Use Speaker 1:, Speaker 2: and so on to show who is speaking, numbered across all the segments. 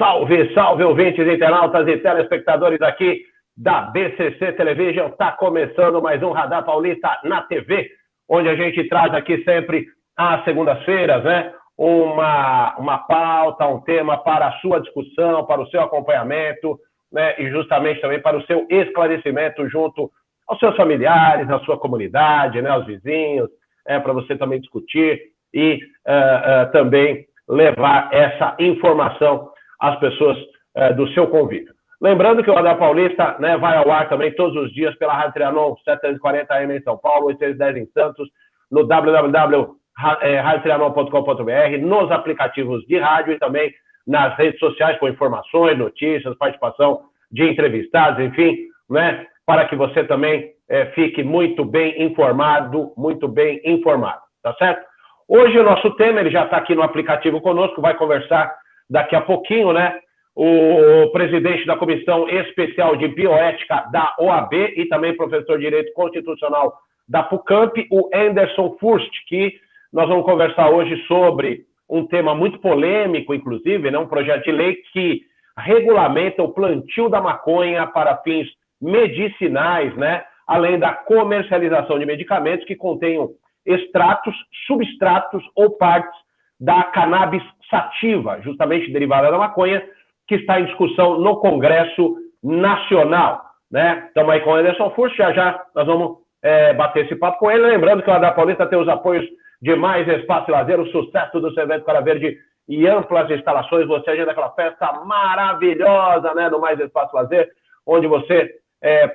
Speaker 1: Salve, salve, ouvintes, internautas e telespectadores aqui da BCC Television. Está começando mais um Radar Paulista na TV, onde a gente traz aqui sempre às segundas-feiras, né, uma pauta, um tema para a sua discussão, para o seu acompanhamento, né, e justamente também para o seu esclarecimento junto aos seus familiares, à sua comunidade, né, aos vizinhos, para você também discutir e também levar essa informação às pessoas do seu convívio. Lembrando que o Radar Paulista, né, vai ao ar também todos os dias pela Rádio Trianon, 740 AM em São Paulo, 810 em Santos, no www.radiotrianon.com.br, nos aplicativos de rádio e também nas redes sociais com informações, notícias, participação de entrevistados, enfim, né, para que você também fique muito bem informado, tá certo? Hoje o nosso tema, ele já está aqui no aplicativo conosco, vai conversar daqui a pouquinho, né? O presidente da Comissão Especial de Bioética da OAB e também professor de Direito Constitucional da PUCamp, o Anderson Furst, que nós vamos conversar hoje sobre um tema muito polêmico, inclusive, né? Um projeto de lei que regulamenta o plantio da maconha para fins medicinais, né? Além da comercialização de medicamentos que contenham extratos, substratos ou partes da cannabis sativa, justamente derivada da maconha, que está em discussão no Congresso Nacional, né? Estamos aí com o Anderson Furst, já nós vamos bater esse papo com ele. Lembrando que o Radar Paulista tem os apoios de Mais Espaço e Lazer, o sucesso do seu evento Cara Verde e amplas instalações. Você agenda aquela festa maravilhosa, né, no Mais Espaço e Lazer, onde você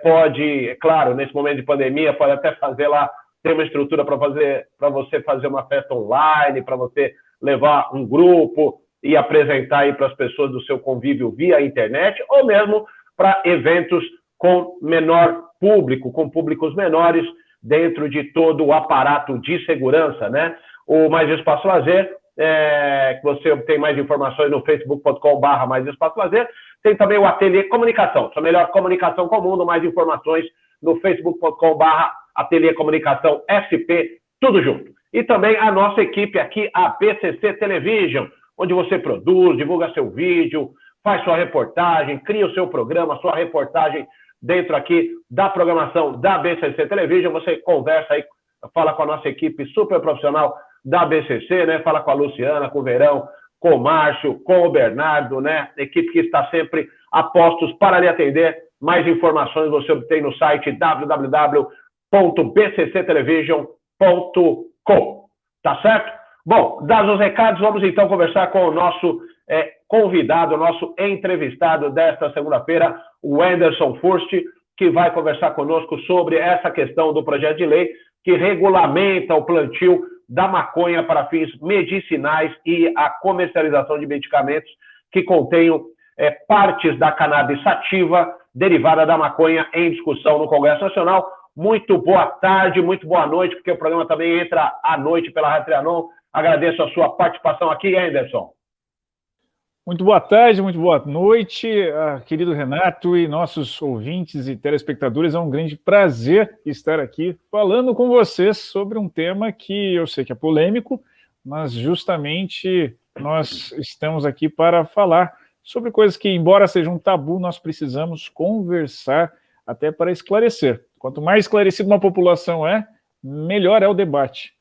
Speaker 1: pode, claro, nesse momento de pandemia, pode até fazer lá, tem uma estrutura para você fazer uma festa online, para você levar um grupo e apresentar aí para as pessoas do seu convívio via internet, ou mesmo para eventos com menor público, com públicos menores, dentro de todo o aparato de segurança, né? O Mais Espaço Lazer, que você obtém mais informações no facebook.com/Mais Espaço Lazer. Tem também o Ateliê Comunicação, sua melhor comunicação com o mundo, mais informações no facebook.com/Ateliê Comunicação SP, tudo junto. E também a nossa equipe aqui, a BCC Television, onde você produz, divulga seu vídeo, faz sua reportagem, cria o seu programa, sua reportagem dentro aqui da programação da BCC Television. Você conversa aí, fala com a nossa equipe super profissional da BCC, né? Fala com a Luciana, com o Verão, com o Márcio, com o Bernardo, né? Equipe que está sempre a postos para lhe atender. Mais informações você obtém no site www.bcctelevision.com. Tá certo? Bom, dados os recados, vamos então conversar com o nosso convidado, o nosso entrevistado desta segunda-feira, o Anderson Furst, que vai conversar conosco sobre essa questão do projeto de lei que regulamenta o plantio da maconha para fins medicinais e a comercialização de medicamentos que contenham partes da cannabis sativa derivada da maconha em discussão no Congresso Nacional. Muito boa tarde, muito boa noite, porque o programa também entra à noite pela Rádio Trianon. Agradeço a sua participação aqui, Anderson.
Speaker 2: Muito boa tarde, muito boa noite, querido Renato e nossos ouvintes e telespectadores. É um grande prazer estar aqui falando com vocês sobre um tema que eu sei que é polêmico, mas justamente nós estamos aqui para falar sobre coisas que, embora sejam um tabu, nós precisamos conversar até para esclarecer. Quanto mais esclarecida uma população melhor é o debate.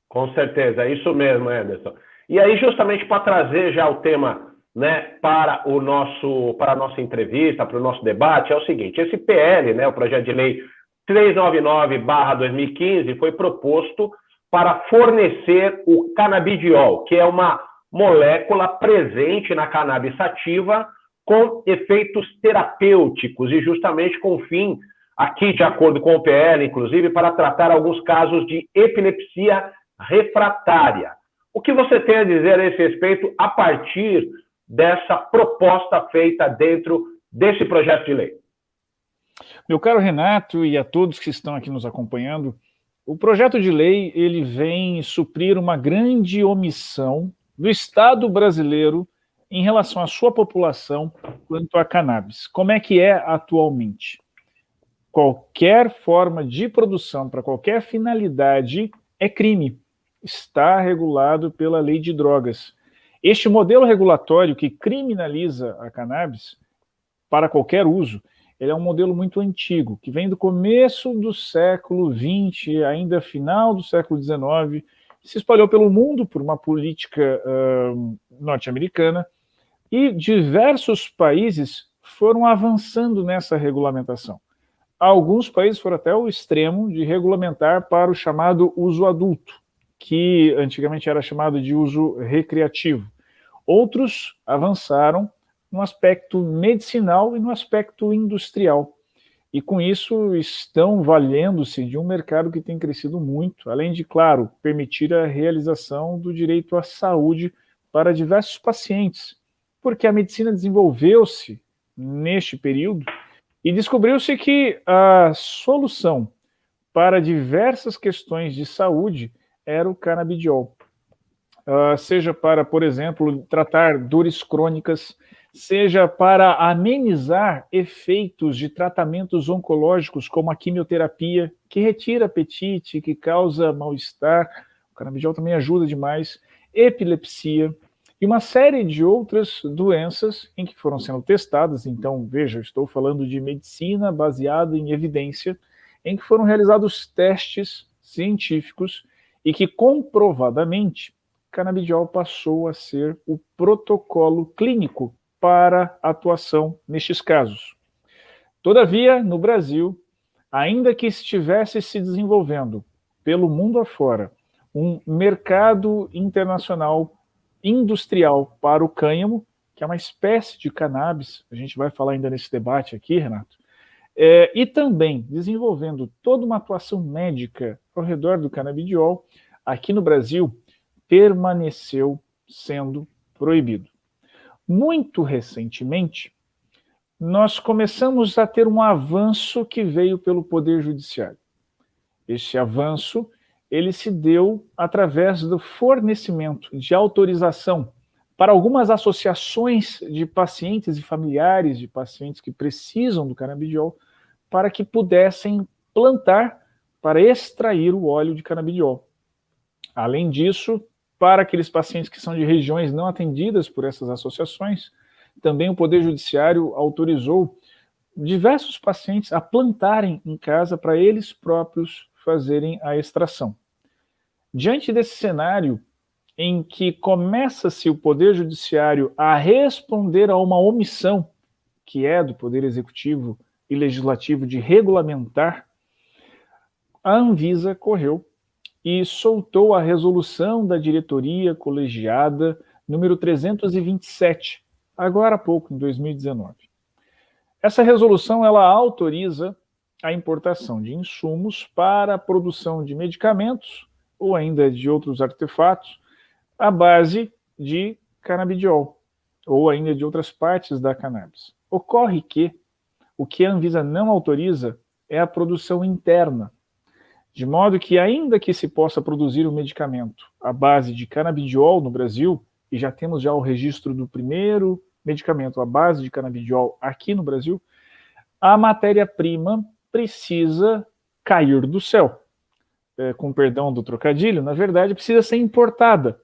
Speaker 1: Com certeza, é isso mesmo, Anderson. E aí, justamente para trazer já o tema, né, para a nossa entrevista, para o nosso debate, é o seguinte: esse PL, né, o projeto de lei 399/2015, foi proposto para fornecer o canabidiol, que é uma molécula presente na cannabis sativa com efeitos terapêuticos e justamente com o fim, aqui de acordo com o PL, inclusive, para tratar alguns casos de epilepsia refratária. O que você tem a dizer a esse respeito a partir dessa proposta feita dentro desse projeto de lei?
Speaker 2: Meu caro Renato e a todos que estão aqui nos acompanhando, o projeto de lei ele vem suprir uma grande omissão do Estado brasileiro em relação à sua população quanto à cannabis. Como é que é atualmente? Qualquer forma de produção para qualquer finalidade é crime. Está regulado pela lei de drogas. Este modelo regulatório que criminaliza a cannabis para qualquer uso, ele é um modelo muito antigo, que vem do começo do século XX, ainda final do século XIX, se espalhou pelo mundo por uma política norte-americana, e diversos países foram avançando nessa regulamentação. Alguns países foram até o extremo de regulamentar para o chamado uso adulto, que antigamente era chamado de uso recreativo. Outros avançaram no aspecto medicinal e no aspecto industrial. E com isso estão valendo-se de um mercado que tem crescido muito, além de, claro, permitir a realização do direito à saúde para diversos pacientes, porque a medicina desenvolveu-se neste período e descobriu-se que a solução para diversas questões de saúde era o canabidiol. Seja para, por exemplo, tratar dores crônicas, seja para amenizar efeitos de tratamentos oncológicos, como a quimioterapia, que retira apetite, que causa mal-estar. O canabidiol também ajuda demais. Epilepsia e uma série de outras doenças em que foram sendo testadas. Então, veja, estou falando de medicina baseada em evidência, em que foram realizados testes científicos e que comprovadamente canabidiol passou a ser o protocolo clínico para atuação nestes casos. Todavia, no Brasil, ainda que estivesse se desenvolvendo pelo mundo afora um mercado internacional industrial para o cânhamo, que é uma espécie de cannabis, a gente vai falar ainda nesse debate aqui, Renato, e também desenvolvendo toda uma atuação médica ao redor do canabidiol, aqui no Brasil, permaneceu sendo proibido. Muito recentemente, nós começamos a ter um avanço que veio pelo Poder Judiciário. Este avanço, ele se deu através do fornecimento de autorização para algumas associações de pacientes e familiares de pacientes que precisam do canabidiol para que pudessem plantar para extrair o óleo de canabidiol. Além disso, para aqueles pacientes que são de regiões não atendidas por essas associações, também o Poder Judiciário autorizou diversos pacientes a plantarem em casa para eles próprios fazerem a extração. Diante desse cenário, em que começa-se o Poder Judiciário a responder a uma omissão, que é do Poder Executivo e Legislativo de regulamentar, a Anvisa correu e soltou a resolução da diretoria colegiada número 327, agora há pouco, em 2019. Essa resolução, ela autoriza a importação de insumos para a produção de medicamentos ou ainda de outros artefatos à base de canabidiol ou ainda de outras partes da cannabis. Ocorre que o que a Anvisa não autoriza é a produção interna, de modo que, ainda que se possa produzir um medicamento à base de canabidiol no Brasil, e já temos o registro do primeiro medicamento à base de canabidiol aqui no Brasil, a matéria-prima precisa cair do céu. Com perdão do trocadilho, na verdade, precisa ser importada.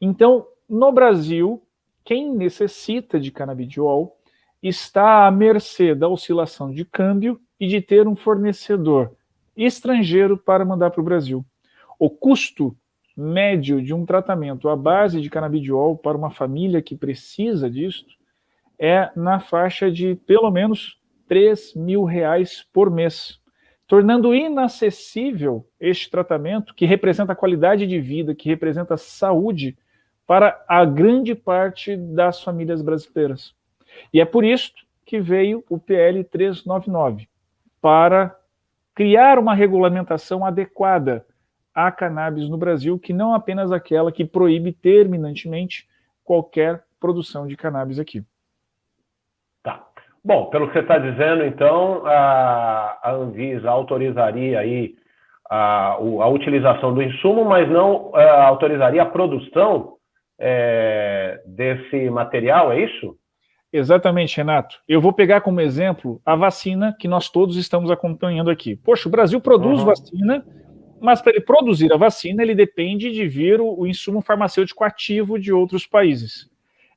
Speaker 2: Então, no Brasil, quem necessita de canabidiol está à mercê da oscilação de câmbio e de ter um fornecedor estrangeiro para mandar para o Brasil. O custo médio de um tratamento à base de canabidiol para uma família que precisa disso é na faixa de pelo menos R$3.000 por mês, tornando inacessível este tratamento que representa qualidade de vida, que representa saúde para a grande parte das famílias brasileiras. E é por isso que veio o PL 399, para criar uma regulamentação adequada à cannabis no Brasil, que não apenas aquela que proíbe terminantemente qualquer produção de cannabis aqui.
Speaker 1: Tá. Bom, pelo que você está dizendo, então, a Anvisa autorizaria aí a utilização do insumo, mas não autorizaria a produção desse material, é isso?
Speaker 2: Exatamente, Renato. Eu vou pegar como exemplo a vacina que nós todos estamos acompanhando aqui. Poxa, o Brasil produz vacina, Mas para ele produzir a vacina, ele depende de vir o insumo farmacêutico ativo de outros países.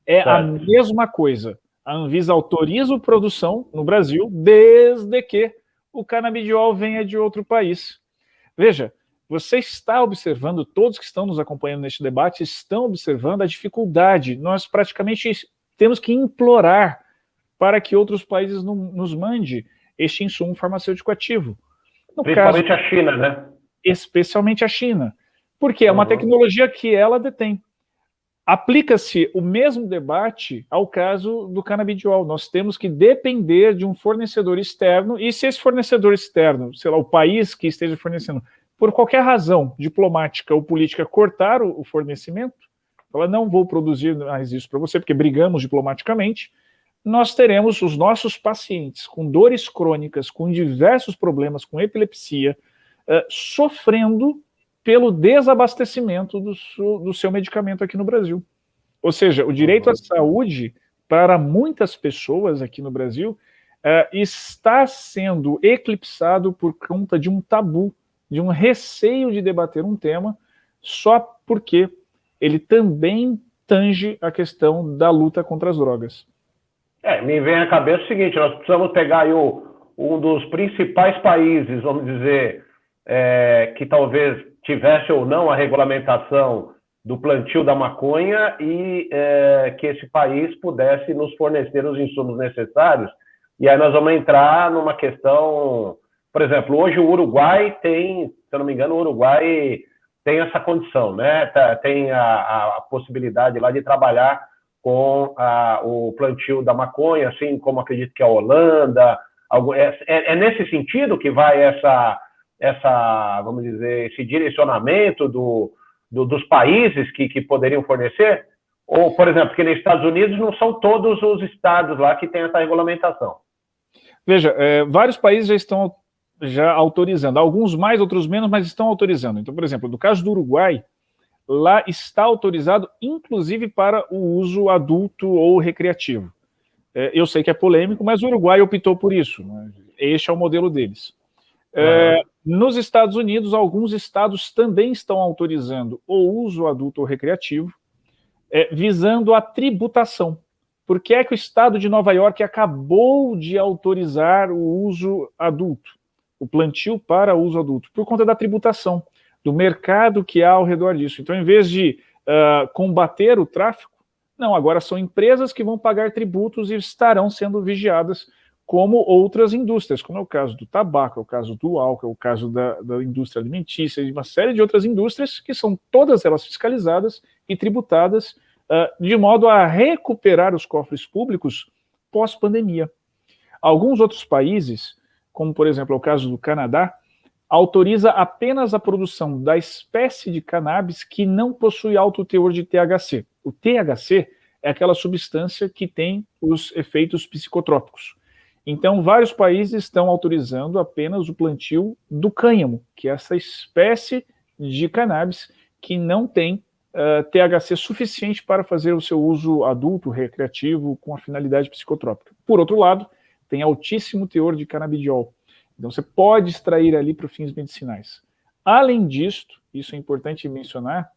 Speaker 2: É a mesma coisa. A Anvisa autoriza a produção no Brasil desde que o canabidiol venha de outro país. Veja, você está observando, todos que estão nos acompanhando neste debate estão observando a dificuldade. Nós praticamente temos que implorar para que outros países nos mandem este insumo farmacêutico ativo.
Speaker 1: Principalmente a China, né?
Speaker 2: Especialmente a China, porque é uma tecnologia que ela detém. Aplica-se o mesmo debate ao caso do canabidiol. Nós temos que depender de um fornecedor externo, e se esse fornecedor externo, sei lá, o país que esteja fornecendo, por qualquer razão diplomática ou política, cortar o fornecimento, falar, não vou produzir mais isso para você, porque brigamos diplomaticamente, nós teremos os nossos pacientes com dores crônicas, com diversos problemas, com epilepsia, sofrendo pelo desabastecimento do seu medicamento aqui no Brasil. Ou seja, o direito à saúde, para muitas pessoas aqui no Brasil, está sendo eclipsado por conta de um tabu, de um receio de debater um tema, só porque ele também tange a questão da luta contra as drogas.
Speaker 1: Me vem à cabeça o seguinte, nós precisamos pegar aí um dos principais países, vamos dizer, que talvez tivesse ou não a regulamentação do plantio da maconha e que esse país pudesse nos fornecer os insumos necessários. E aí nós vamos entrar numa questão, por exemplo, hoje o Uruguai tem, se eu não me engano, o Uruguai tem essa condição, né? Tem a possibilidade lá de trabalhar com o plantio da maconha, assim como acredito que a Holanda. É nesse sentido que vai vamos dizer, esse direcionamento dos países que poderiam fornecer? Ou, por exemplo, porque nos Estados Unidos não são todos os estados lá que têm essa regulamentação.
Speaker 2: Veja, vários países já estão autorizando, alguns mais, outros menos, mas estão autorizando. Então, por exemplo, no caso do Uruguai, lá está autorizado, inclusive para o uso adulto ou recreativo. Eu sei que é polêmico, mas o Uruguai optou por isso, né? Este é o modelo deles. Nos Estados Unidos, alguns estados também estão autorizando o uso adulto ou recreativo, visando a tributação. Por que é que o estado de Nova York acabou de autorizar o uso adulto, o plantio para uso adulto? Por conta da tributação, do mercado que há ao redor disso. Então, em vez de combater o tráfico, não, agora são empresas que vão pagar tributos e estarão sendo vigiadas como outras indústrias, como é o caso do tabaco, é o caso do álcool, é o caso da indústria alimentícia e uma série de outras indústrias que são todas elas fiscalizadas e tributadas de modo a recuperar os cofres públicos pós-pandemia. Alguns outros países, como por exemplo é o caso do Canadá, autoriza apenas a produção da espécie de cannabis que não possui alto teor de THC. O THC é aquela substância que tem os efeitos psicotrópicos. Então, vários países estão autorizando apenas o plantio do cânhamo, que é essa espécie de cannabis que não tem THC suficiente para fazer o seu uso adulto, recreativo, com a finalidade psicotrópica. Por outro lado, tem altíssimo teor de canabidiol. Então, você pode extrair ali para fins medicinais. Além disto, isso é importante mencionar,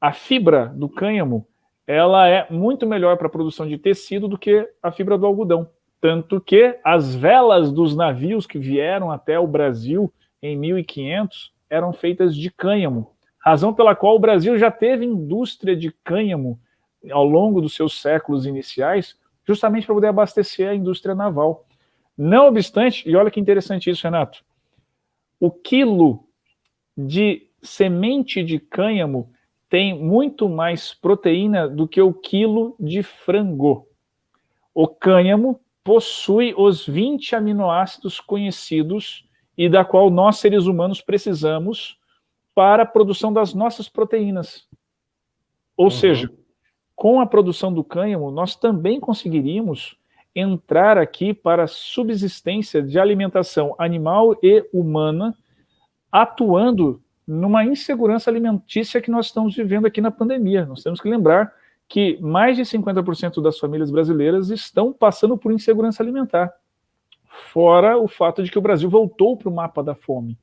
Speaker 2: a fibra do cânhamo, ela é muito melhor para a produção de tecido do que a fibra do algodão. Tanto que as velas dos navios que vieram até o Brasil em 1500 eram feitas de cânhamo, razão pela qual o Brasil já teve indústria de cânhamo ao longo dos seus séculos iniciais, justamente para poder abastecer a indústria naval. Não obstante, e olha que interessante isso, Renato, o quilo de semente de cânhamo tem muito mais proteína do que o quilo de frango. O cânhamo possui os 20 aminoácidos conhecidos e da qual nós, seres humanos, precisamos para a produção das nossas proteínas. Ou seja, com a produção do cânhamo, nós também conseguiríamos entrar aqui para a subsistência de alimentação animal e humana, atuando numa insegurança alimentícia que nós estamos vivendo aqui na pandemia. Nós temos que lembrar que mais de 50% das famílias brasileiras estão passando por insegurança alimentar, fora o fato de que o Brasil voltou para o mapa da fome.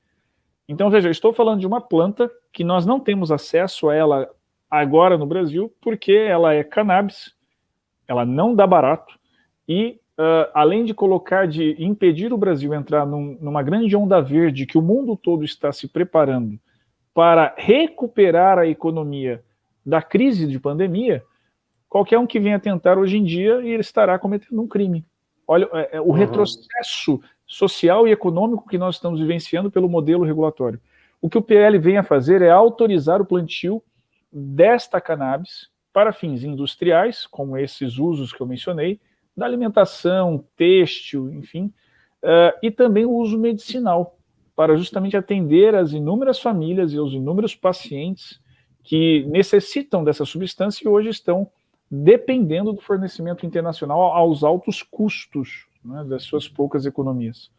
Speaker 2: Então, veja, eu estou falando de uma planta que nós não temos acesso a ela agora no Brasil, porque ela é cannabis, ela não dá barato, e além de impedir o Brasil entrar numa grande onda verde que o mundo todo está se preparando para recuperar a economia da crise de pandemia, qualquer um que venha tentar hoje em dia, ele estará cometendo um crime. Olha, o retrocesso social e econômico que nós estamos vivenciando pelo modelo regulatório. O que o PL vem a fazer é autorizar o plantio desta cannabis para fins industriais, como esses usos que eu mencionei, da alimentação, têxtil, enfim, e também o uso medicinal, para justamente atender as inúmeras famílias e os inúmeros pacientes que necessitam dessa substância e hoje estão dependendo do fornecimento internacional aos altos custos, né, das suas poucas economias.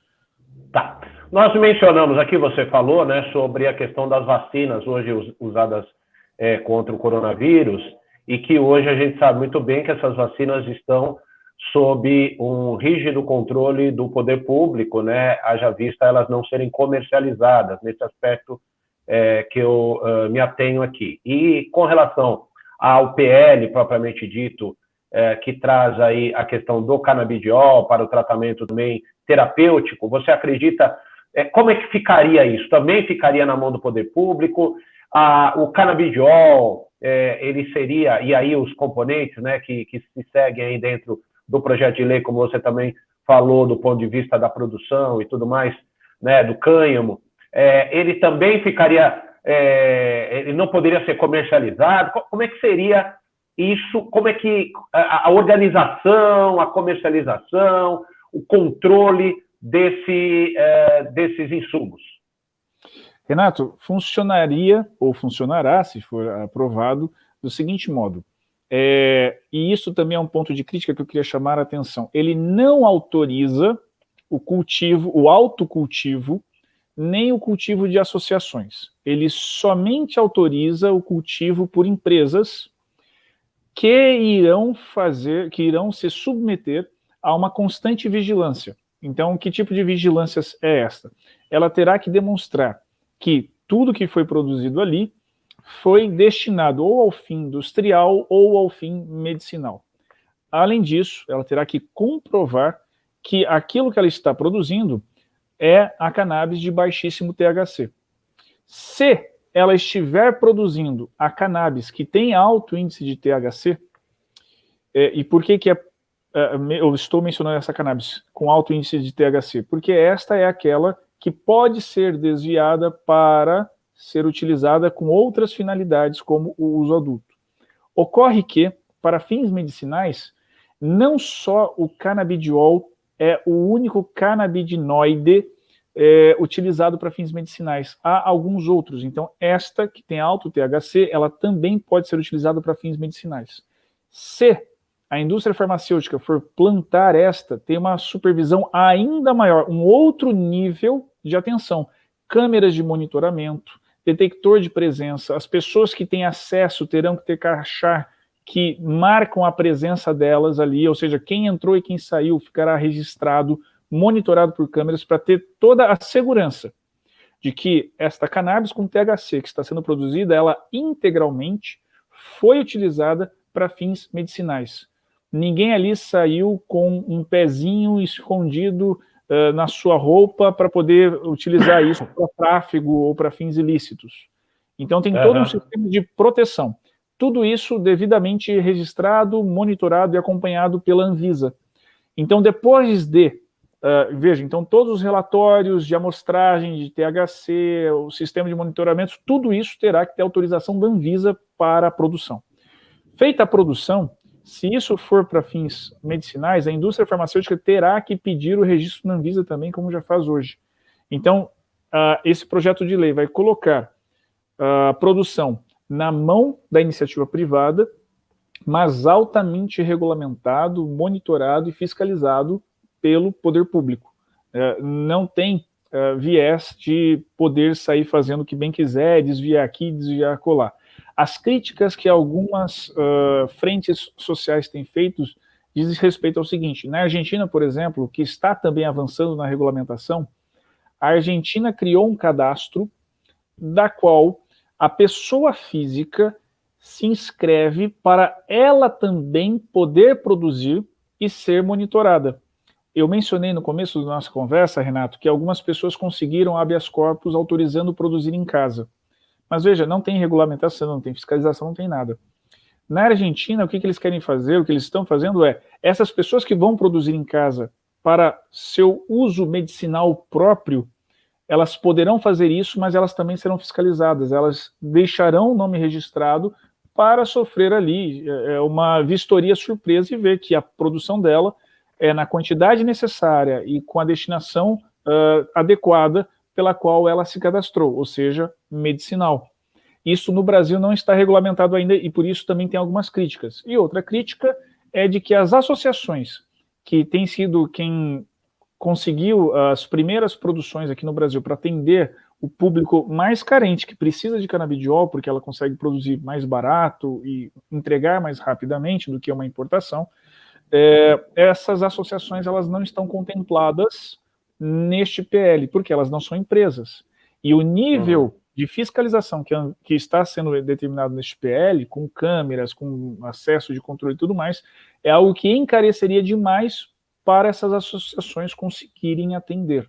Speaker 1: Tá. Nós mencionamos aqui, você falou, né, sobre a questão das vacinas hoje usadas contra o coronavírus, e que hoje a gente sabe muito bem que essas vacinas estão sob um rígido controle do poder público, né, haja vista elas não serem comercializadas, nesse aspecto que eu me atenho aqui. E com relação ao PL, propriamente dito, que traz aí a questão do canabidiol para o tratamento também terapêutico, você acredita, como é que ficaria isso? Também ficaria na mão do poder público? O canabidiol, ele seria, e aí os componentes, né, que se seguem aí dentro do projeto de lei, como você também falou, do ponto de vista da produção e tudo mais, né, do cânhamo, ele também ficaria, ele não poderia ser comercializado? Como é que seria isso? Como é que a organização, a comercialização, o controle desses insumos?
Speaker 2: Renato, funcionaria, ou funcionará, se for aprovado, do seguinte modo, e isso também é um ponto de crítica que eu queria chamar a atenção, ele não autoriza o cultivo, o autocultivo, nem o cultivo de associações. Ele somente autoriza o cultivo por empresas que irão se submeter a uma constante vigilância. Então, que tipo de vigilância é esta? Ela terá que demonstrar que tudo que foi produzido ali foi destinado ou ao fim industrial ou ao fim medicinal. Além disso, ela terá que comprovar que aquilo que ela está produzindo é a cannabis de baixíssimo THC. Se ela estiver produzindo a cannabis que tem alto índice de THC, e por que eu estou mencionando essa cannabis com alto índice de THC? Porque esta é aquela que pode ser desviada para ser utilizada com outras finalidades, como o uso adulto. Ocorre que, para fins medicinais, não só o canabidiol é o único canabidinoide utilizado para fins medicinais. Há alguns outros. Então, esta, que tem alto THC, ela também pode ser utilizada para fins medicinais. Se a indústria farmacêutica for plantar esta, tem uma supervisão ainda maior, um outro nível de atenção. Câmeras de monitoramento, detector de presença, as pessoas que têm acesso terão que ter crachá que marcam a presença delas ali, ou seja, quem entrou e quem saiu ficará registrado, monitorado por câmeras para ter toda a segurança de que esta cannabis com THC que está sendo produzida, ela integralmente foi utilizada para fins medicinais. Ninguém ali saiu com um pezinho escondido na sua roupa para poder utilizar isso para tráfego ou para fins ilícitos. Então tem todo um sistema de proteção. Tudo isso devidamente registrado, monitorado e acompanhado pela Anvisa. Então depois de, veja, então todos os relatórios de amostragem de THC, o sistema de monitoramento, tudo isso terá que ter autorização da Anvisa para a produção. Feita a produção, se isso for para fins medicinais, a indústria farmacêutica terá que pedir o registro na Anvisa também, como já faz hoje. Então, esse projeto de lei vai colocar a produção na mão da iniciativa privada, mas altamente regulamentado, monitorado e fiscalizado pelo poder público. Não tem viés de poder sair fazendo o que bem quiser, desviar aqui, desviar acolá. As críticas que algumas frentes sociais têm feito dizem respeito ao seguinte: na Argentina, por exemplo, que está também avançando na regulamentação, A Argentina criou um cadastro da qual a pessoa física se inscreve para ela também poder produzir e ser monitorada. Eu mencionei no começo da nossa conversa, Renato, que algumas pessoas conseguiram habeas corpus autorizando produzir em casa. Mas veja, não tem regulamentação, não tem fiscalização, não tem nada. Na Argentina, o que eles querem fazer, o que eles estão fazendo é, essas pessoas que vão produzir em casa para seu uso medicinal próprio, elas poderão fazer isso, mas elas também serão fiscalizadas, elas deixarão o nome registrado para sofrer ali uma vistoria surpresa e ver que a produção dela é na quantidade necessária e com a destinação adequada pela qual ela se cadastrou, ou seja, medicinal. Isso no Brasil não está regulamentado ainda e por isso também tem algumas críticas. E outra crítica é de que as associações, que tem sido quem conseguiu as primeiras produções aqui no Brasil para atender o público mais carente, que precisa de canabidiol, porque ela consegue produzir mais barato e entregar mais rapidamente do que uma importação, essas associações elas não estão contempladas neste PL, porque elas não são empresas. E o nível de fiscalização que está sendo determinado neste PL, com câmeras, com acesso de controle e tudo mais, é algo que encareceria demais para essas associações conseguirem atender.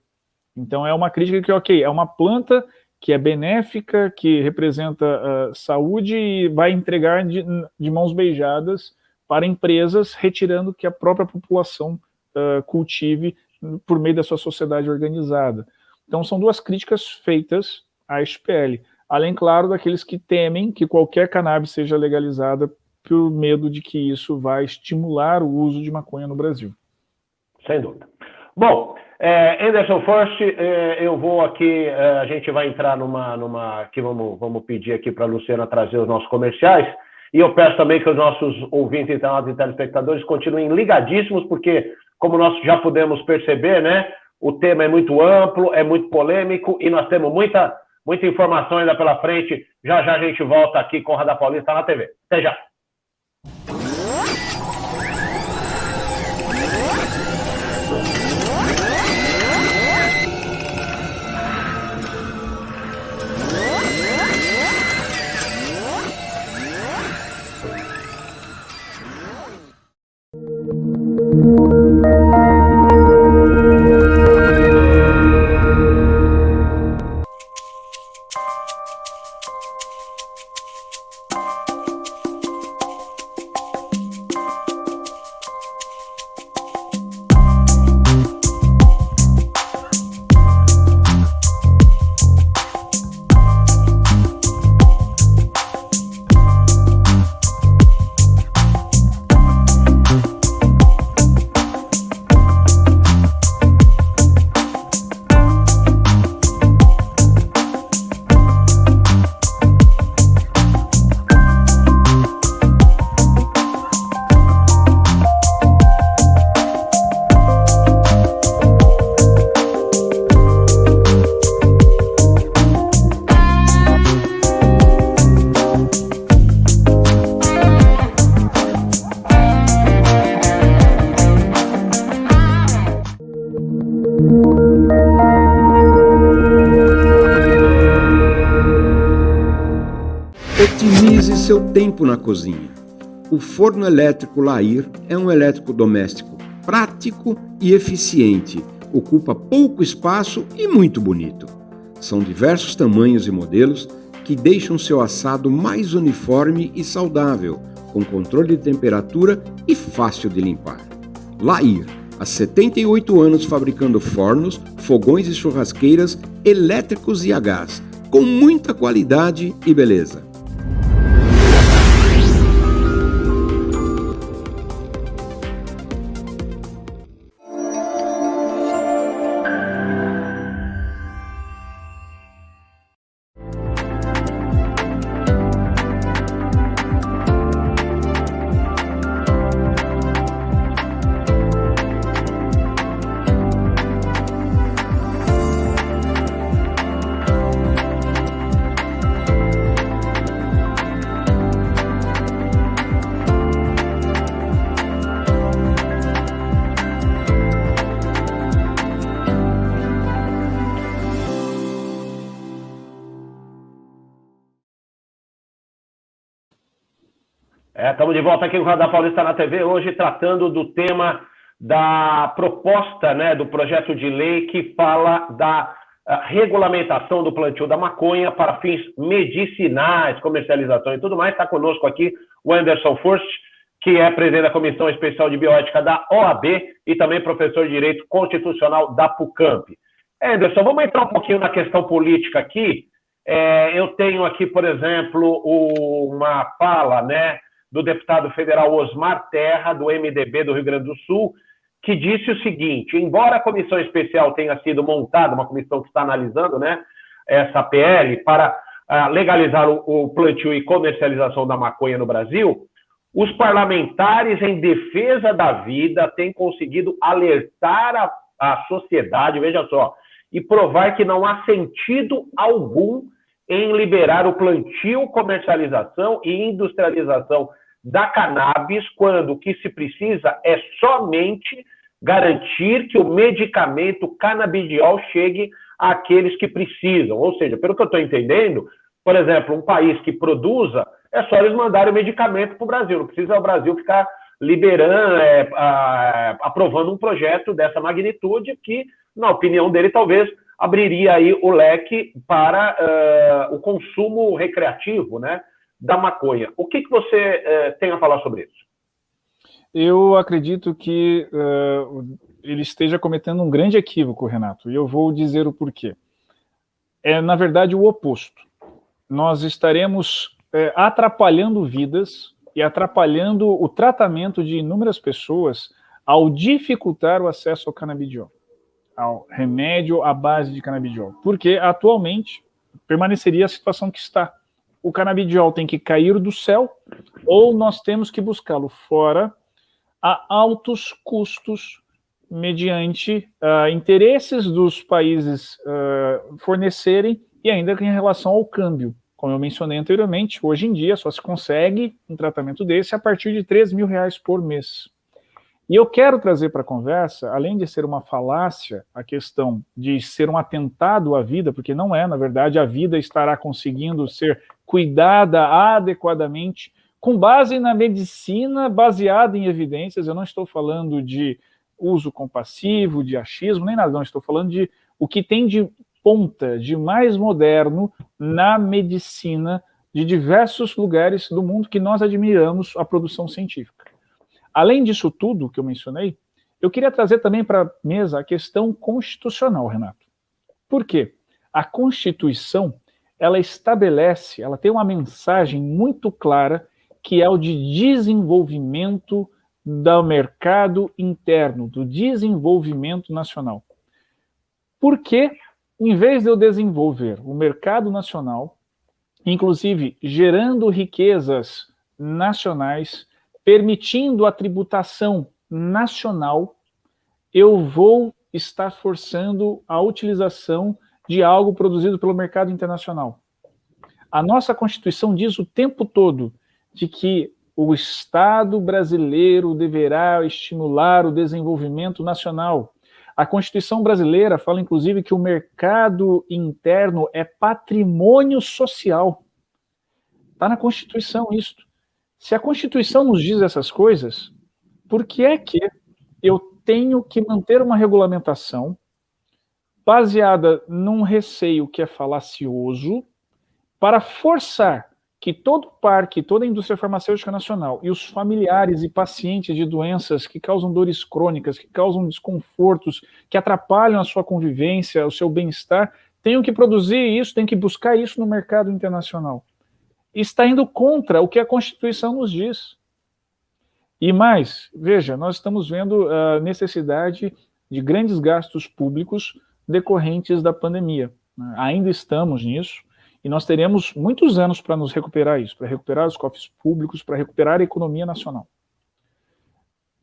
Speaker 2: Então é uma crítica que, ok, é uma planta que é benéfica, que representa saúde e vai entregar de mãos beijadas para empresas, retirando que a própria população cultive por meio da sua sociedade organizada. Então são duas críticas feitas à SPL, além, claro, daqueles que temem que qualquer cannabis seja legalizada por medo de que isso vai estimular o uso de maconha no Brasil.
Speaker 1: Sem dúvida. Bom, Anderson Furst, eu vou aqui, a gente vai entrar aqui vamos pedir aqui para a Luciana trazer os nossos comerciais, e eu peço também que os nossos ouvintes, internautas e telespectadores continuem ligadíssimos, porque, como nós já pudemos perceber, né, o tema é muito amplo, é muito polêmico, e nós temos muita informação ainda pela frente. Já a gente volta aqui com o Radar Paulista na TV. Até já!
Speaker 3: Otimize seu tempo na cozinha. O forno elétrico Lair é um eletrodoméstico prático e eficiente, ocupa pouco espaço e muito bonito. São diversos tamanhos e modelos que deixam seu assado mais uniforme e saudável, com controle de temperatura e fácil de limpar. Lair, há 78 anos fabricando fornos, fogões e churrasqueiras elétricos e a gás, com muita qualidade e beleza.
Speaker 1: Estamos de volta aqui no Radar Paulista na TV, hoje tratando do tema da proposta, né, do projeto de lei que fala da regulamentação do plantio da maconha para fins medicinais, comercialização e tudo mais. Está conosco aqui o Anderson Forst, que é presidente da Comissão Especial de Bioética da OAB e também professor de Direito Constitucional da PUCamp. Anderson, vamos entrar um pouquinho na questão política aqui. Eu tenho aqui, por exemplo, uma fala, né, do deputado federal Osmar Terra, do MDB do Rio Grande do Sul, que disse o seguinte: embora a comissão especial tenha sido montada, uma comissão que está analisando, né, essa PL, para legalizar o plantio e comercialização da maconha no Brasil, os parlamentares em defesa da vida têm conseguido alertar a sociedade, veja só, e provar que não há sentido algum em liberar o plantio, comercialização e industrialização da cannabis, quando o que se precisa é somente garantir que o medicamento canabidiol chegue àqueles que precisam. Ou seja, pelo que eu estou entendendo, por exemplo, um país que produza, é só eles mandarem o medicamento para o Brasil. Não precisa o Brasil ficar liberando, aprovando um projeto dessa magnitude que, na opinião dele, talvez abriria aí o leque para o consumo recreativo, né, da maconha. O que você tem a falar sobre isso?
Speaker 2: Eu acredito que ele esteja cometendo um grande equívoco, Renato, e eu vou dizer o porquê. É, na verdade, o oposto. Nós estaremos atrapalhando vidas e atrapalhando o tratamento de inúmeras pessoas ao dificultar o acesso ao canabidiol, ao remédio à base de canabidiol, porque atualmente permaneceria a situação que está. O canabidiol tem que cair do céu ou nós temos que buscá-lo fora a altos custos mediante interesses dos países fornecerem e ainda em relação ao câmbio. Como eu mencionei anteriormente, hoje em dia só se consegue um tratamento desse a partir de R$3.000 por mês. E eu quero trazer para a conversa, além de ser uma falácia, a questão de ser um atentado à vida, porque não é, na verdade, a vida estará conseguindo ser cuidada adequadamente, com base na medicina baseada em evidências. Eu não estou falando de uso compassivo, de achismo, nem nada, não, estou falando de o que tem de ponta, de mais moderno na medicina de diversos lugares do mundo que nós admiramos a produção científica. Além disso tudo que eu mencionei, eu queria trazer também para a mesa a questão constitucional, Renato. Por quê? A Constituição, ela estabelece, ela tem uma mensagem muito clara, que é o de desenvolvimento do mercado interno, do desenvolvimento nacional. Por que, em vez de eu desenvolver o mercado nacional, inclusive gerando riquezas nacionais, permitindo a tributação nacional, eu vou estar forçando a utilização de algo produzido pelo mercado internacional? A nossa Constituição diz o tempo todo de que o Estado brasileiro deverá estimular o desenvolvimento nacional. A Constituição brasileira fala, inclusive, que o mercado interno é patrimônio social. Está na Constituição isso. Se a Constituição nos diz essas coisas, por que é que eu tenho que manter uma regulamentação baseada num receio que é falacioso para forçar que todo parque, toda a indústria farmacêutica nacional e os familiares e pacientes de doenças que causam dores crônicas, que causam desconfortos, que atrapalham a sua convivência, o seu bem-estar, tenham que produzir isso, tenham que buscar isso no mercado internacional? Está indo contra o que a Constituição nos diz. E mais, veja, nós estamos vendo a necessidade de grandes gastos públicos decorrentes da pandemia. Ainda estamos nisso, e nós teremos muitos anos para nos recuperar isso, para recuperar os cofres públicos, para recuperar a economia nacional.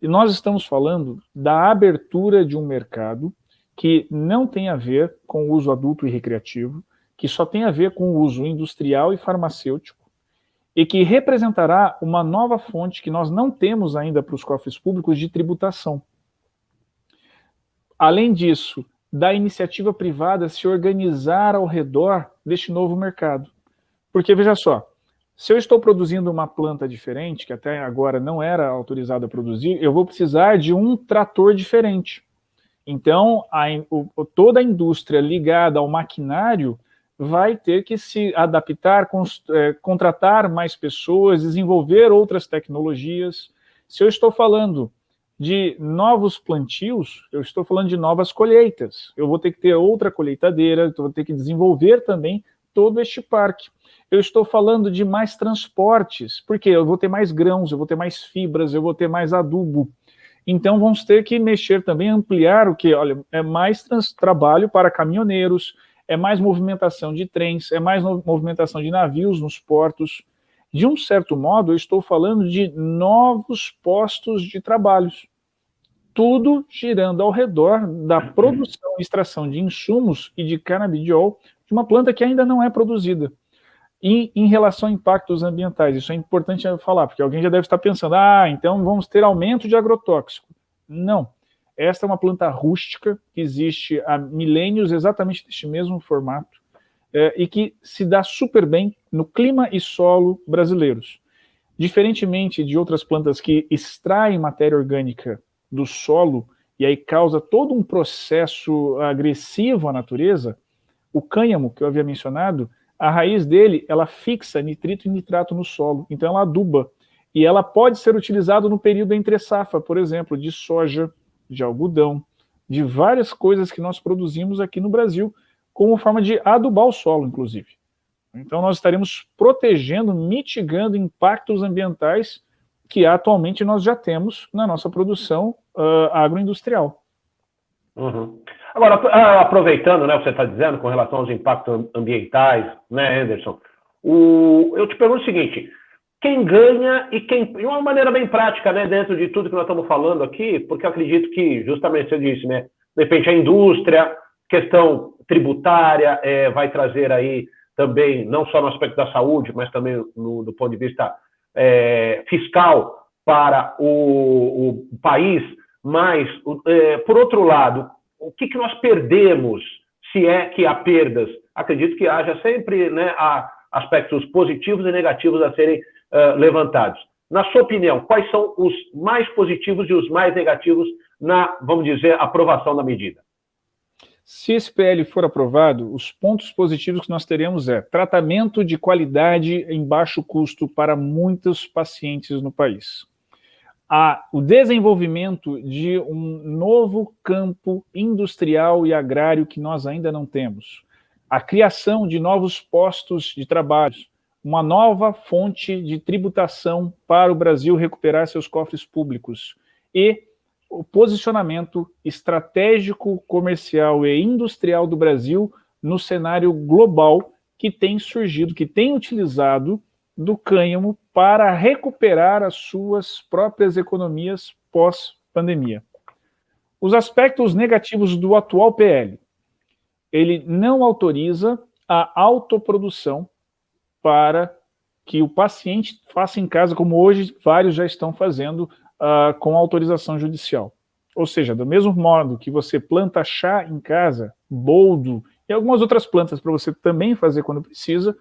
Speaker 2: E nós estamos falando da abertura de um mercado que não tem a ver com o uso adulto e recreativo, que só tem a ver com o uso industrial e farmacêutico, e que representará uma nova fonte que nós não temos ainda para os cofres públicos de tributação. Além disso, da iniciativa privada se organizar ao redor deste novo mercado. Porque, veja só, Se eu estou produzindo uma planta diferente, que até agora não era autorizada a produzir, eu vou precisar de um trator diferente. Então, toda a indústria ligada ao maquinário vai ter que se adaptar, contratar mais pessoas, desenvolver outras tecnologias. Se eu estou falando de novos plantios, eu estou falando de novas colheitas. Eu vou ter que ter outra colheitadeira, eu vou ter que desenvolver também todo este parque. Eu estou falando de mais transportes, porque eu vou ter mais grãos, eu vou ter mais fibras, eu vou ter mais adubo. Então, vamos ter que mexer também, ampliar o que? Olha, é mais trabalho para caminhoneiros, é mais movimentação de trens, é mais movimentação de navios nos portos. De um certo modo, eu estou falando de novos postos de trabalhos. Tudo girando ao redor da produção e extração de insumos e de canabidiol de uma planta que ainda não é produzida. E em relação a impactos ambientais, isso é importante falar, porque alguém já deve estar pensando, então vamos ter aumento de agrotóxico. Não. Esta é uma planta rústica, que existe há milênios, exatamente deste mesmo formato, e que se dá super bem no clima e solo brasileiros. Diferentemente de outras plantas que extraem matéria orgânica do solo, e aí causa todo um processo agressivo à natureza, o cânhamo, que eu havia mencionado, a raiz dele, ela fixa nitrito e nitrato no solo, então ela aduba. E ela pode ser utilizada no período entre safra, por exemplo, de soja, de algodão, de várias coisas que nós produzimos aqui no Brasil, como forma de adubar o solo, inclusive. Então nós estaremos protegendo, mitigando impactos ambientais que atualmente nós já temos na nossa produção agroindustrial.
Speaker 1: Uhum. Agora, aproveitando, né, o que você está dizendo com relação aos impactos ambientais, né, Anderson, eu te pergunto o seguinte, quem ganha e quem... De uma maneira bem prática, né, dentro de tudo que nós estamos falando aqui, porque eu acredito que, justamente você disse, né, de repente a indústria, questão tributária, vai trazer aí também, não só no aspecto da saúde, mas também do ponto de vista fiscal para o país, mas, por outro lado, o que nós perdemos, se é que há perdas? Acredito que haja sempre, né, aspectos positivos e negativos a serem levantados. Na sua opinião, quais são os mais positivos e os mais negativos na, vamos dizer, aprovação da medida?
Speaker 2: Se esse PL for aprovado, os pontos positivos que nós teremos tratamento de qualidade em baixo custo para muitos pacientes no país. O desenvolvimento de um novo campo industrial e agrário que nós ainda não temos. A criação de novos postos de trabalho, uma nova fonte de tributação para o Brasil recuperar seus cofres públicos e o posicionamento estratégico, comercial e industrial do Brasil no cenário global que tem surgido, que tem utilizado do cânhamo para recuperar as suas próprias economias pós-pandemia. Os aspectos negativos do atual PL. Ele não autoriza a autoprodução para que o paciente faça em casa, como hoje vários já estão fazendo com autorização judicial. Ou seja, do mesmo modo que você planta chá em casa, boldo e algumas outras plantas para você também fazer quando precisa,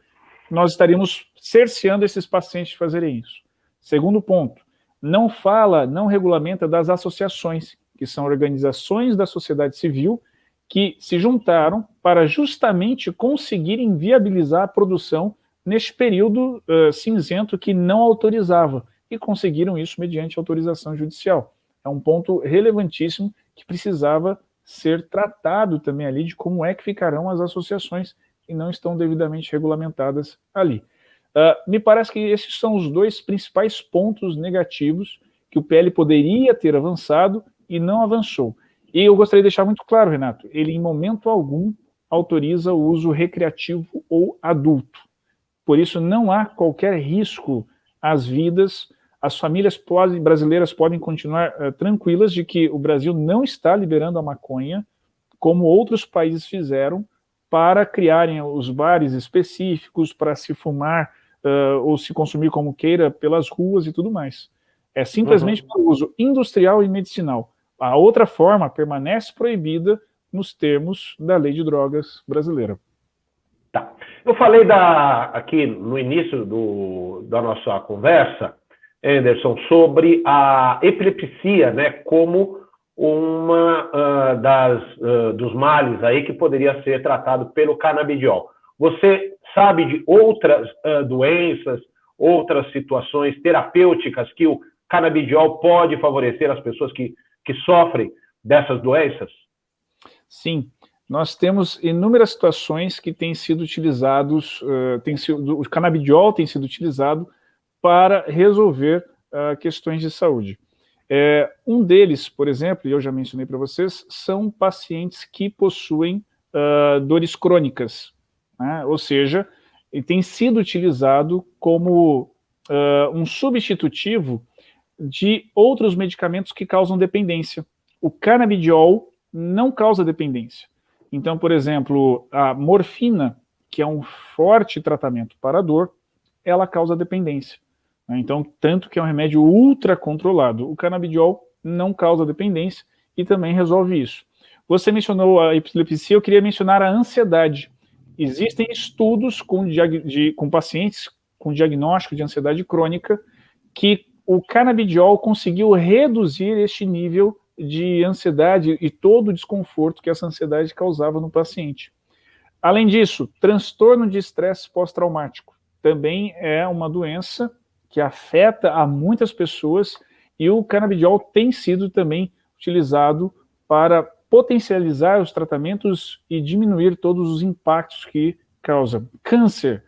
Speaker 2: nós estaríamos cerceando esses pacientes de fazerem isso. Segundo ponto, não regulamenta das associações, que são organizações da sociedade civil que se juntaram para justamente conseguirem viabilizar a produção neste período cinzento que não autorizava, e conseguiram isso mediante autorização judicial. É um ponto relevantíssimo que precisava ser tratado também ali de como é que ficarão as associações que não estão devidamente regulamentadas ali. Me parece que esses são os dois principais pontos negativos que o PL poderia ter avançado e não avançou. E eu gostaria de deixar muito claro, Renato, ele em momento algum autoriza o uso recreativo ou adulto. Por isso não há qualquer risco às vidas. As famílias brasileiras podem continuar tranquilas de que o Brasil não está liberando a maconha, como outros países fizeram, para criarem os bares específicos, para se fumar ou se consumir como queira pelas ruas e tudo mais. É simplesmente para o uso industrial e medicinal. A outra forma permanece proibida nos termos da lei de drogas brasileira.
Speaker 1: Tá. Eu falei aqui no início da nossa conversa, Anderson, sobre a epilepsia, né, como uma dos males aí que poderia ser tratado pelo canabidiol. Você sabe de outras doenças, outras situações terapêuticas que o canabidiol pode favorecer as pessoas que sofrem dessas doenças?
Speaker 2: Sim, nós temos inúmeras situações que têm sido utilizados, o canabidiol tem sido utilizado para resolver questões de saúde. Um deles, por exemplo, e eu já mencionei para vocês, são pacientes que possuem dores crônicas, né? Ou seja, ele tem sido utilizado como um substitutivo de outros medicamentos que causam dependência. O canabidiol não causa dependência. Então, por exemplo, a morfina, que é um forte tratamento para a dor, ela causa dependência. Então, tanto que é um remédio ultra controlado. O canabidiol não causa dependência e também resolve isso. Você mencionou a epilepsia, eu queria mencionar a ansiedade. Existem estudos com pacientes com diagnóstico de ansiedade crônica que o canabidiol conseguiu reduzir este nível de ansiedade e todo o desconforto que essa ansiedade causava no paciente. Além disso, transtorno de estresse pós-traumático também é uma doença que afeta a muitas pessoas e o canabidiol tem sido também utilizado para potencializar os tratamentos e diminuir todos os impactos que causa. Câncer.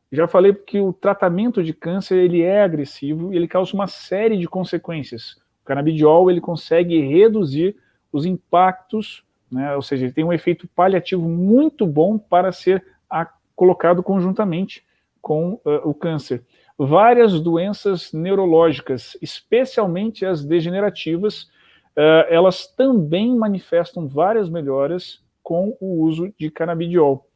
Speaker 2: Já falei que o tratamento de câncer ele é agressivo e ele causa uma série de consequências. O canabidiol ele consegue reduzir os impactos, né, ou seja, ele tem um efeito paliativo muito bom para ser colocado conjuntamente com o câncer. Várias doenças neurológicas, especialmente as degenerativas, elas também manifestam várias melhoras com o uso de canabidiol.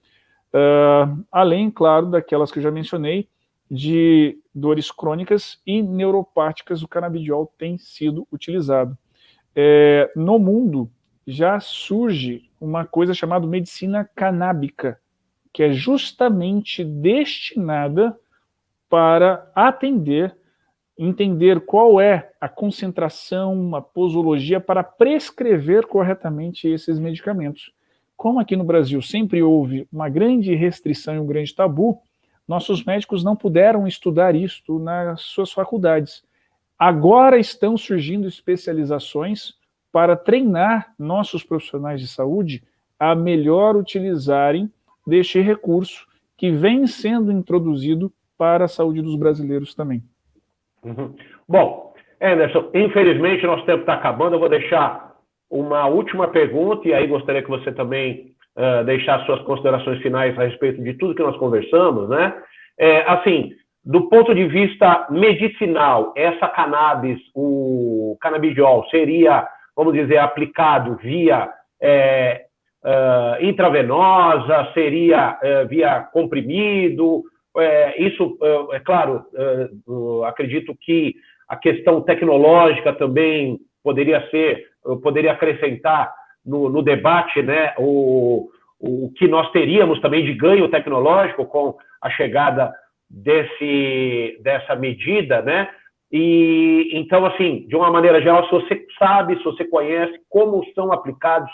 Speaker 2: Além, claro, daquelas que eu já mencionei, de dores crônicas e neuropáticas, o canabidiol tem sido utilizado. No mundo, já surge uma coisa chamada medicina canábica, que é justamente destinada para entender qual é a concentração, a posologia para prescrever corretamente esses medicamentos. Como aqui no Brasil sempre houve uma grande restrição e um grande tabu, nossos médicos não puderam estudar isto nas suas faculdades. Agora estão surgindo especializações para treinar nossos profissionais de saúde a melhor utilizarem deste recurso que vem sendo introduzido para a saúde dos brasileiros também.
Speaker 1: Uhum. Bom, Anderson, infelizmente nosso tempo está acabando, eu vou deixar uma última pergunta e aí gostaria que você também deixasse suas considerações finais a respeito de tudo que nós conversamos, né? Assim, do ponto de vista medicinal, essa cannabis, o canabidiol, seria, vamos dizer, aplicado via intravenosa, seria via comprimido? Isso, é claro, acredito que a questão tecnológica também poderia acrescentar no debate, né, o que nós teríamos também de ganho tecnológico com a chegada dessa medida, né? E então, assim, de uma maneira geral, se você sabe, se você conhece como são aplicados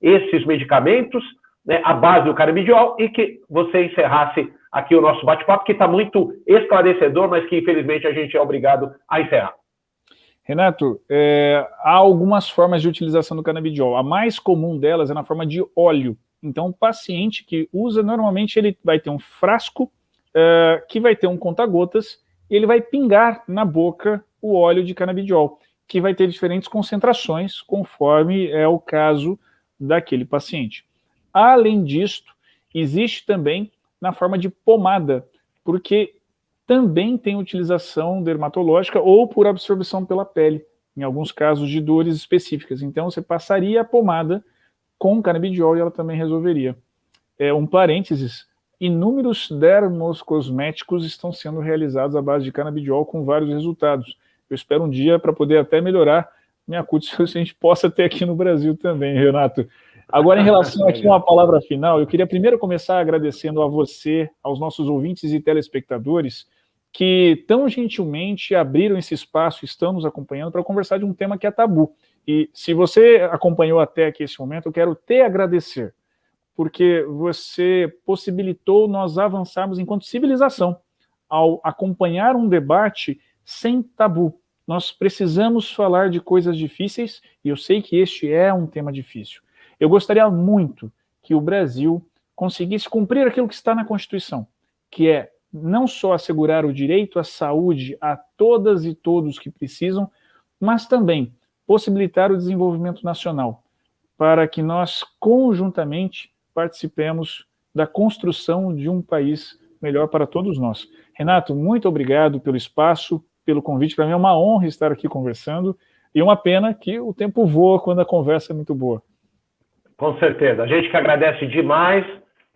Speaker 1: esses medicamentos, né, à base do canabidiol, e que você encerrasse aqui o nosso bate-papo, que está muito esclarecedor, mas que infelizmente a gente é obrigado a encerrar.
Speaker 2: Renato, há algumas formas de utilização do canabidiol. A mais comum delas é na forma de óleo. Então, o paciente que usa, normalmente ele vai ter um frasco que vai ter um conta-gotas e ele vai pingar na boca o óleo de canabidiol, que vai ter diferentes concentrações, conforme é o caso daquele paciente. Além disto, existe também na forma de pomada, porque também tem utilização dermatológica ou por absorção pela pele, em alguns casos de dores específicas. Então, você passaria a pomada com canabidiol e ela também resolveria. Um parênteses, inúmeros dermocosméticos estão sendo realizados à base de canabidiol com vários resultados. Eu espero um dia para poder até melhorar minha cutis, se a gente possa ter aqui no Brasil também, Renato. Agora, em relação aqui a uma palavra final, eu queria primeiro começar agradecendo a você, aos nossos ouvintes e telespectadores, que tão gentilmente abriram esse espaço, estão nos acompanhando para conversar de um tema que é tabu. E se você acompanhou até aqui esse momento, eu quero te agradecer, porque você possibilitou nós avançarmos enquanto civilização, ao acompanhar um debate sem tabu. Nós precisamos falar de coisas difíceis, e eu sei que este é um tema difícil. Eu gostaria muito que o Brasil conseguisse cumprir aquilo que está na Constituição, que é não só assegurar o direito à saúde a todas e todos que precisam, mas também possibilitar o desenvolvimento nacional, para que nós conjuntamente participemos da construção de um país melhor para todos nós. Renato, muito obrigado pelo espaço, pelo convite. Para mim é uma honra estar aqui conversando, e uma pena que o tempo voa quando a conversa é muito boa.
Speaker 1: Com certeza. A gente que agradece demais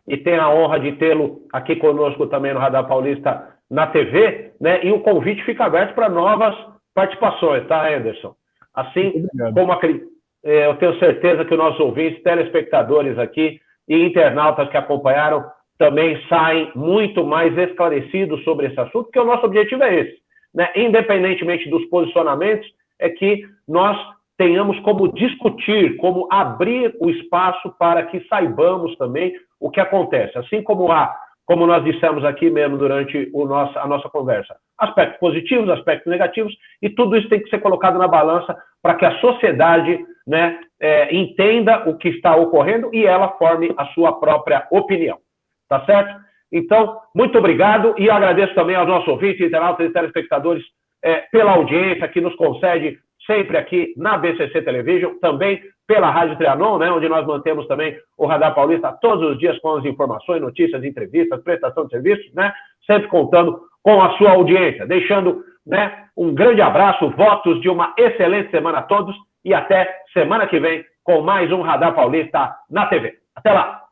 Speaker 1: e tem a honra de tê-lo aqui conosco também no Radar Paulista na TV, né? E o convite fica aberto para novas participações, tá, Anderson? Assim como eu tenho certeza que os nossos ouvintes, telespectadores aqui e internautas que acompanharam também saem muito mais esclarecidos sobre esse assunto, porque o nosso objetivo é esse, né? Independentemente dos posicionamentos, é que nós tenhamos como discutir, como abrir o espaço para que saibamos também o que acontece. Assim como nós dissemos aqui mesmo durante a nossa conversa, aspectos positivos, aspectos negativos, e tudo isso tem que ser colocado na balança para que a sociedade, né, entenda o que está ocorrendo e ela forme a sua própria opinião. Tá certo? Então, muito obrigado, e agradeço também aos nossos ouvintes, internautas e telespectadores pela audiência que nos concede sempre aqui na BCC Television, também pela Rádio Trianon, né, onde nós mantemos também o Radar Paulista todos os dias com as informações, notícias, entrevistas, prestação de serviços, né, sempre contando com a sua audiência. Deixando, né, um grande abraço, votos de uma excelente semana a todos e até semana que vem com mais um Radar Paulista na TV. Até lá!